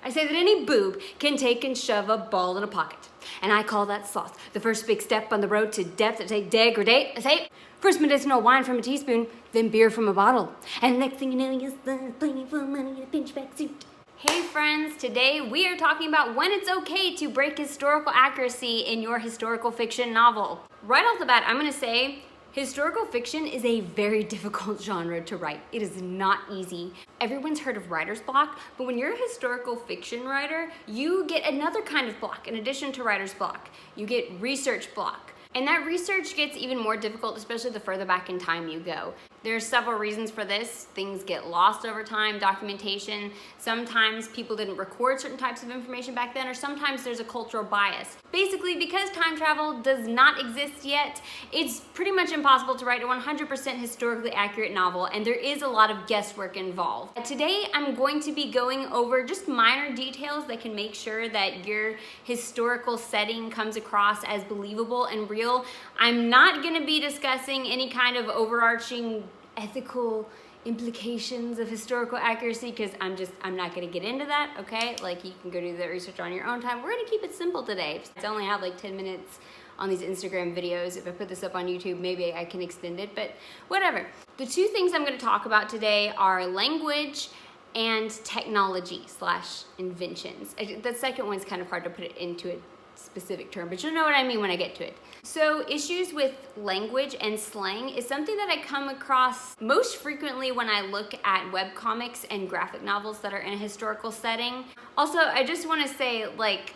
I say that any boob can take and shove a ball in a pocket. And I call that sauce. The first big step on the road to depth that take degradate. I say, first medicinal wine from a teaspoon, then beer from a bottle. And next thing you know, you're plenty for money in a pinchback suit. Hey friends, today we are talking about when it's okay to break historical accuracy in your historical fiction novel. Right off the bat, I'm gonna say, historical fiction is a very difficult genre to write. It is not easy. Everyone's heard of writer's block, but when you're a historical fiction writer, you get another kind of block in addition to writer's block. You get research block. And that research gets even more difficult, especially the further back in time you go. There are several reasons for this. Things get lost over time, documentation. Sometimes people didn't record certain types of information back then, or sometimes there's a cultural bias. Basically, because time travel does not exist yet, it's pretty much impossible to write a 100% historically accurate novel, and there is a lot of guesswork involved. Today, I'm going to be going over just minor details that can make sure that your historical setting comes across as believable and real. I'm not gonna be discussing any kind of overarching ethical implications of historical accuracy because I'm not gonna get into that, okay? Like, you can go do that research on your own time. We're gonna keep it simple today. I only have like 10 minutes on these Instagram videos. If I put this up on YouTube, maybe I can extend it, but whatever. The two things I'm gonna talk about today are language and technology / inventions. The second one's kind of hard to put it into a specific term, but you'll know what I mean when I get to it. So issues with language and slang is something that I come across most frequently when I look at webcomics and graphic novels that are in a historical setting. Also, I just want to say, like,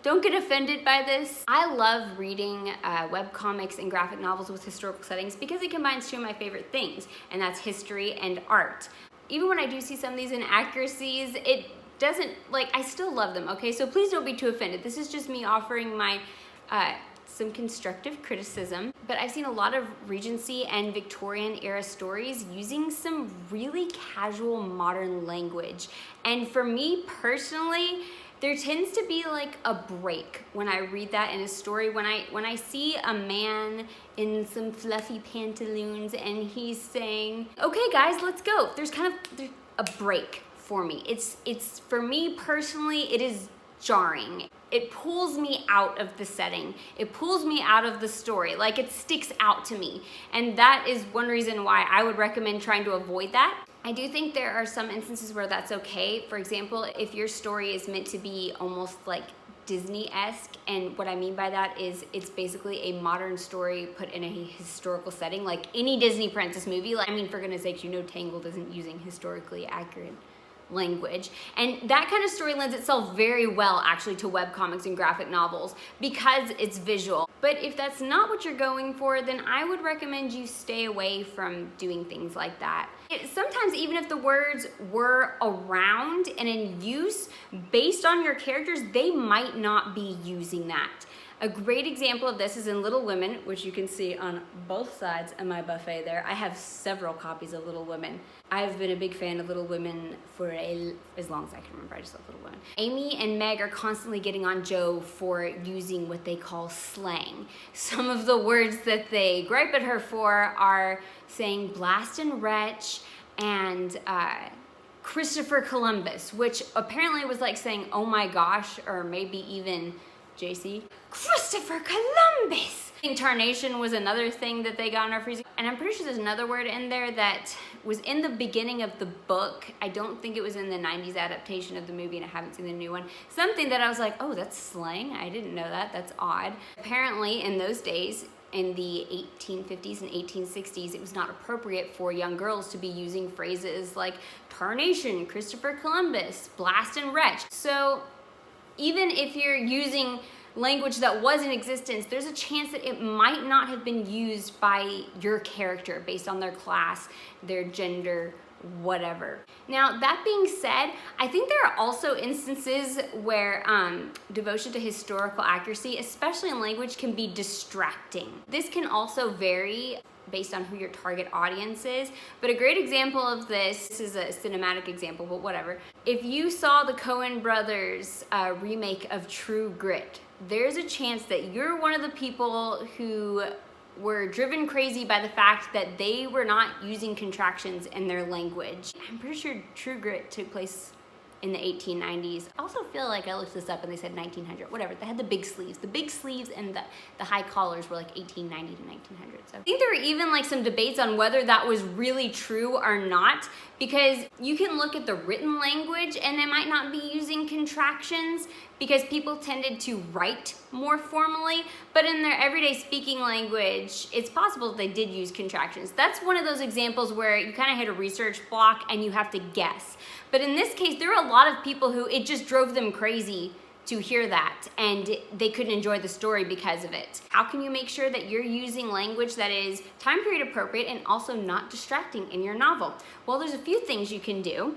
don't get offended by this. I love reading webcomics and graphic novels with historical settings because it combines two of my favorite things, and that's history and art. Even when I do see some of these inaccuracies, it doesn't, like, I still love them, okay? So please don't be too offended. This is just me offering my some constructive criticism, but I've seen a lot of Regency and Victorian era stories using some really casual modern language. And for me personally, there tends to be like a break when I read that in a story. When I see a man in some fluffy pantaloons and he's saying, okay guys, let's go. There's a break for me. It's for me personally, it is jarring. It pulls me out of the setting. It pulls me out of the story. Like, it sticks out to me. And that is one reason why I would recommend trying to avoid that. I do think there are some instances where that's okay. For example, if your story is meant to be almost like Disney-esque, and what I mean by that is it's basically a modern story put in a historical setting, like any Disney princess movie. Like, I mean, for goodness sakes, you know Tangled isn't using historically accurate language. And that kind of story lends itself very well actually to webcomics and graphic novels because it's visual. But if that's not what you're going for, then I would recommend you stay away from doing things like that. Sometimes even if the words were around and in use, based on your characters, they might not be using that. A great example of this is in Little Women, which you can see on both sides of my buffet there. I have several copies of Little Women. I've been a big fan of Little Women for as long as I can remember. I just love Little Women. Amy and Meg are constantly getting on Jo for using what they call slang. Some of the words that they gripe at her for are saying blast and wretch and Christopher Columbus, which apparently was like saying, oh my gosh, or maybe even JC, Christopher Columbus! Tarnation was another thing that they got on our freezing. And I'm pretty sure there's another word in there that was in the beginning of the book. I don't think it was in the 90s adaptation of the movie, and I haven't seen the new one. Something that I was like, oh, that's slang? I didn't know that. That's odd. Apparently, in those days, in the 1850s and 1860s, it was not appropriate for young girls to be using phrases like tarnation, Christopher Columbus, blast and wretch. So even if you're using language that was in existence, there's a chance that it might not have been used by your character based on their class, their gender, whatever. Now, that being said, I think there are also instances where devotion to historical accuracy, especially in language, can be distracting. This can also vary based on who your target audience is. But a great example of this is a cinematic example, but whatever. If you saw the Coen brothers remake of True Grit, there's a chance that you're one of the people who were driven crazy by the fact that they were not using contractions in their language. I'm pretty sure True Grit took place in the 1890s. I also feel like I looked this up and they said 1900, whatever. They had the big sleeves. The big sleeves and the high collars were like 1890 to 1900. So I think there were even like some debates on whether that was really true or not, because you can look at the written language and they might not be using contractions because people tended to write more formally, but in their everyday speaking language, it's possible that they did use contractions. That's one of those examples where you kind of hit a research block and you have to guess. But in this case, there are a lot of people who it just drove them crazy to hear that, and they couldn't enjoy the story because of it. How can you make sure that you're using language that is time period appropriate and also not distracting in your novel? Well, there's a few things you can do.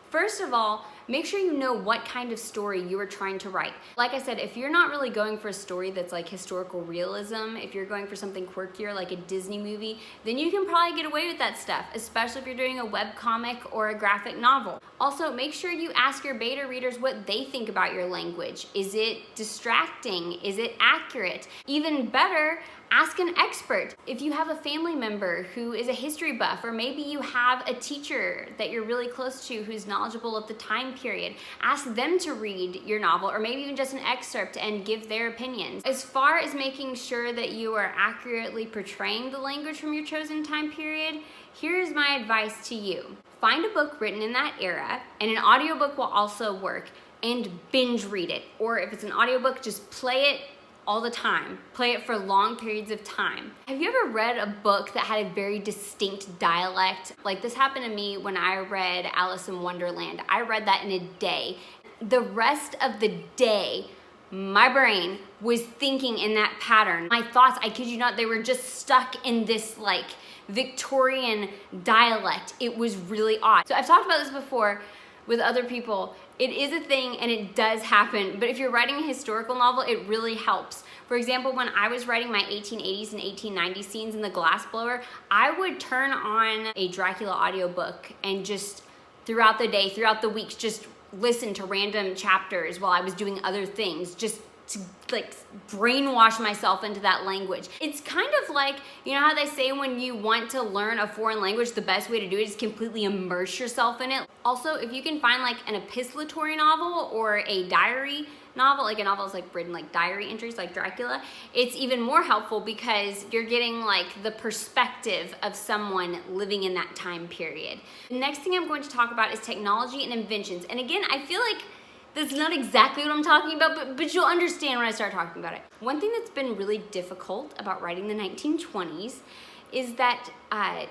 First of all, make sure you know what kind of story you are trying to write. Like I said, if you're not really going for a story that's like historical realism, if you're going for something quirkier like a Disney movie, then you can probably get away with that stuff, especially if you're doing a webcomic or a graphic novel. Also, make sure you ask your beta readers what they think about your language. Is it distracting? Is it accurate? Even better, ask an expert. If you have a family member who is a history buff, or maybe you have a teacher that you're really close to who's knowledgeable of the time period, ask them to read your novel, or maybe even just an excerpt and give their opinions. As far as making sure that you are accurately portraying the language from your chosen time period, here's my advice to you. Find a book written in that era, and an audiobook will also work, and binge read it. Or if it's an audiobook, just play it all the time. Play it for long periods of time. Have you ever read a book that had a very distinct dialect? Like this happened to me when I read Alice in Wonderland. I read that in a day. The rest of the day, my brain was thinking in that pattern. My thoughts, I kid you not, they were just stuck in this like Victorian dialect. It was really odd. So I've talked about this before with other people. It is a thing and it does happen, but if you're writing a historical novel, it really helps. For example, when I was writing my 1880s and 1890s scenes in The Glassblower, I would turn on a Dracula audiobook and just throughout the day, throughout the weeks, just listen to random chapters while I was doing other things, just to like brainwash myself into that language. It's kind of like, you know how they say when you want to learn a foreign language, the best way to do it is completely immerse yourself in it. Also, if you can find like an epistolatory novel or a diary novel, like a novel is like written like diary entries like Dracula, it's even more helpful because you're getting like the perspective of someone living in that time period. The next thing I'm going to talk about is technology and inventions. And again, I feel like that's not exactly what I'm talking about, but you'll understand when I start talking about it. One thing that's been really difficult about writing the 1920s is that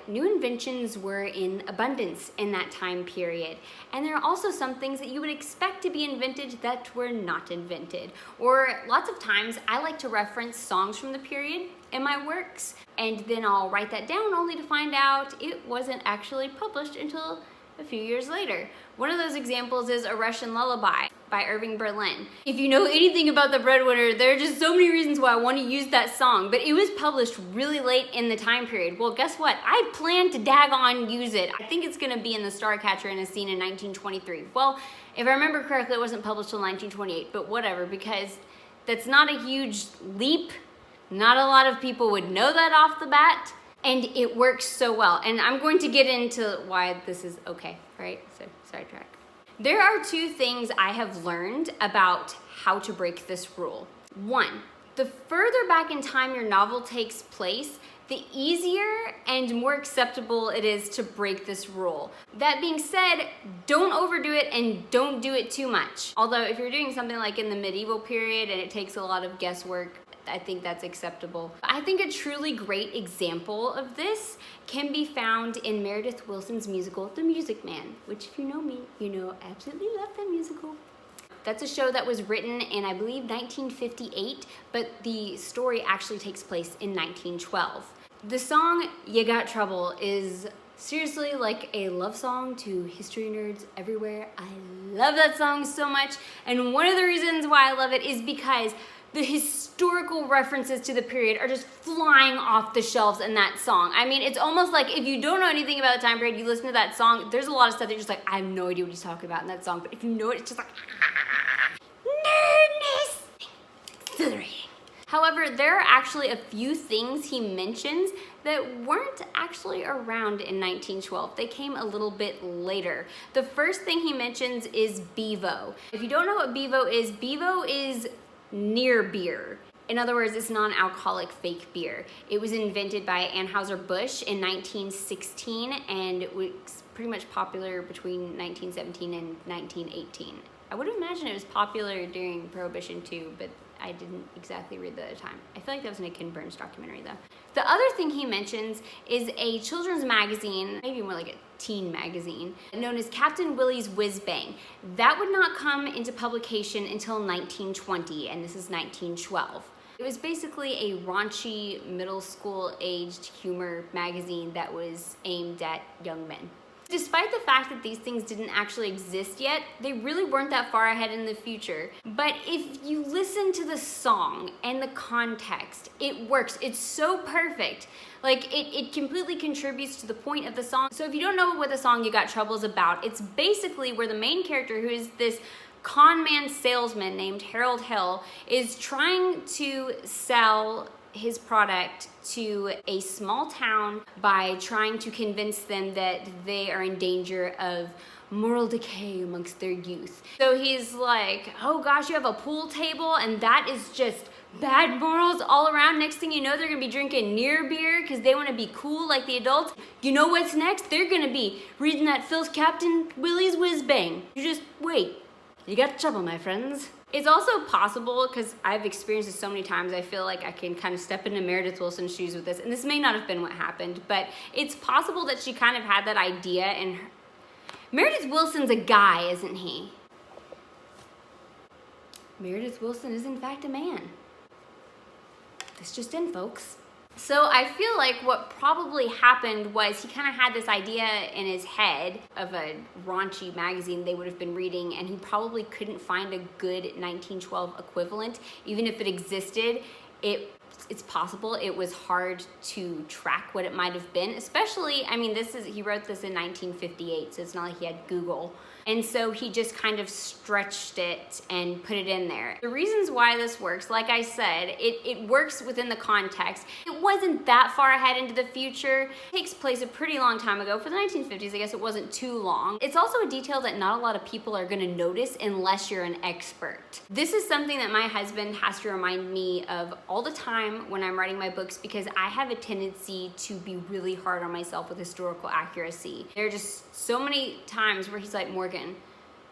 new inventions were in abundance in that time period. And there are also some things that you would expect to be invented that were not invented. Or lots of times I like to reference songs from the period in my works, and then I'll write that down only to find out it wasn't actually published until a few years later. One of those examples is A Russian Lullaby by Irving Berlin. If you know anything about The Breadwinner, there are just so many reasons why I want to use that song, but it was published really late in the time period. Well, guess what? I plan to daggone use it. I think it's gonna be in The Starcatcher in a scene in 1923. Well, if I remember correctly, it wasn't published till 1928, but whatever, because that's not a huge leap. Not a lot of people would know that off the bat. And it works so well. And I'm going to get into why this is okay, right? So, sidetrack. There are two things I have learned about how to break this rule. One, the further back in time your novel takes place, the easier and more acceptable it is to break this rule. That being said, don't overdo it and don't do it too much. Although if you're doing something like in the medieval period and it takes a lot of guesswork, I think that's acceptable. I think a truly great example of this can be found in Meredith Willson's musical, The Music Man, which if you know me, you know I absolutely love that musical. That's a show that was written in, I believe, 1958, but the story actually takes place in 1912. The song You Got Trouble is seriously like a love song to history nerds everywhere. I love that song so much, and one of the reasons why I love it is because the historical references to the period are just flying off the shelves in that song. I mean, it's almost like if you don't know anything about the time period, you listen to that song, there's a lot of stuff that you're just like, I have no idea what he's talking about in that song. But if you know it, it's just like, nerdness, exhilarating. However, there are actually a few things he mentions that weren't actually around in 1912. They came a little bit later. The first thing he mentions is Bevo. If you don't know what Bevo is near beer. In other words, it's non-alcoholic fake beer. It was invented by Anheuser-Busch in 1916 and it was pretty much popular between 1917 and 1918. I would imagine it was popular during Prohibition too, but I didn't exactly read that at the time. I feel like that was in a Ken Burns documentary though. The other thing he mentions is a children's magazine, maybe more like a teen magazine, known as Captain Willie's Whiz Bang. That would not come into publication until 1920, and this is 1912. It was basically a raunchy, middle school aged humor magazine that was aimed at young men. Despite the fact that these things didn't actually exist yet, they really weren't that far ahead in the future. But if you listen to the song and the context, it works. It's so perfect. Like, it completely contributes to the point of the song. So if you don't know what the song You Got Trouble is about, it's basically where the main character, who is this con man salesman named Harold Hill, is trying to sell his product to a small town by trying to convince them that they are in danger of moral decay amongst their youth. So he's like, oh gosh, you have a pool table and that is just bad morals all around. Next thing you know, they're gonna be drinking near beer because they want to be cool like the adults. You know what's next? They're gonna be reading that filth Captain Willie's Whiz Bang. You just wait. You got trouble, my friends. It's also possible, because I've experienced this so many times, I feel like I can kind of step into Meredith Willson's shoes with this, and this may not have been what happened, but it's possible that she kind of had that idea, and Meredith Willson's a guy, isn't he? Meredith Willson is in fact a man. This just in, folks. So I feel like what probably happened was he kind of had this idea in his head of a raunchy magazine they would have been reading, and he probably couldn't find a good 1912 equivalent. Even if it existed, it's possible it was hard to track what it might have been, especially, I mean, he wrote this in 1958, so it's not like he had Google. And so he just kind of stretched it and put it in there. The reasons why this works, like I said, it works within the context. It wasn't that far ahead into the future. It takes place a pretty long time ago. For the 1950s, I guess it wasn't too long. It's also a detail that not a lot of people are gonna notice unless you're an expert. This is something that my husband has to remind me of all the time when I'm writing my books, because I have a tendency to be really hard on myself with historical accuracy. There are just so many times where he's like, Morgan,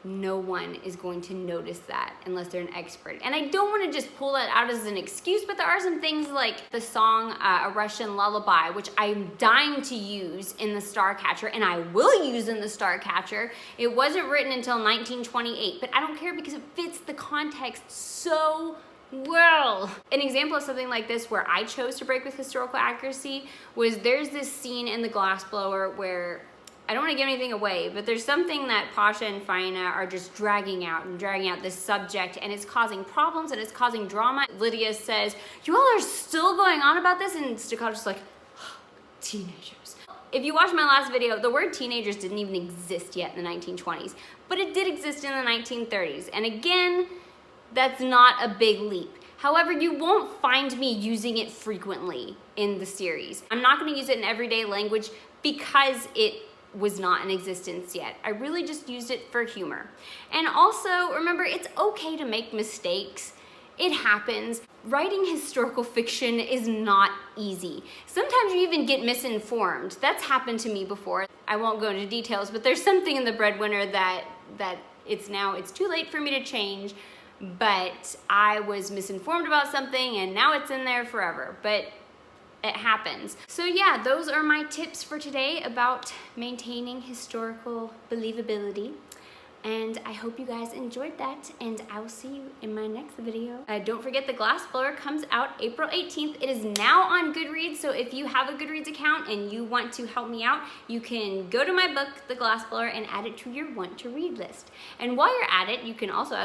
no one is going to notice that unless they're an expert. And I don't want to just pull that out as an excuse, but there are some things like the song A Russian Lullaby, which I'm dying to use in the Starcatcher, and I will use in the Starcatcher. It wasn't written until 1928, but I don't care because it fits the context so well. An example of something like this where I chose to break with historical accuracy was there's this scene in The Glassblower where, I don't want to give anything away, but there's something that Pasha and Faina are just dragging out this subject, and it's causing problems and it's causing drama. Lydia says, you all are still going on about this? And Staccato's like, teenagers. If you watched my last video, the word teenagers didn't even exist yet in the 1920s, but it did exist in the 1930s. And again, that's not a big leap. However, you won't find me using it frequently in the series. I'm not going to use it in everyday language because it was not in existence yet. I really just used it for humor. And also, remember, it's okay to make mistakes. It happens. Writing historical fiction is not easy. Sometimes you even get misinformed. That's happened to me before. I won't go into details, but there's something in The Breadwinner that it's too late for me to change, but I was misinformed about something and now it's in there forever. But it happens. So yeah, those are my tips for today about maintaining historical believability. And I hope you guys enjoyed that, and I will see you in my next video. Don't forget The Glassblower comes out April 18th. It is now on Goodreads, so if you have a Goodreads account and you want to help me out, you can go to my book, The Glassblower, and add it to your want to read list. And while you're at it, you can also add the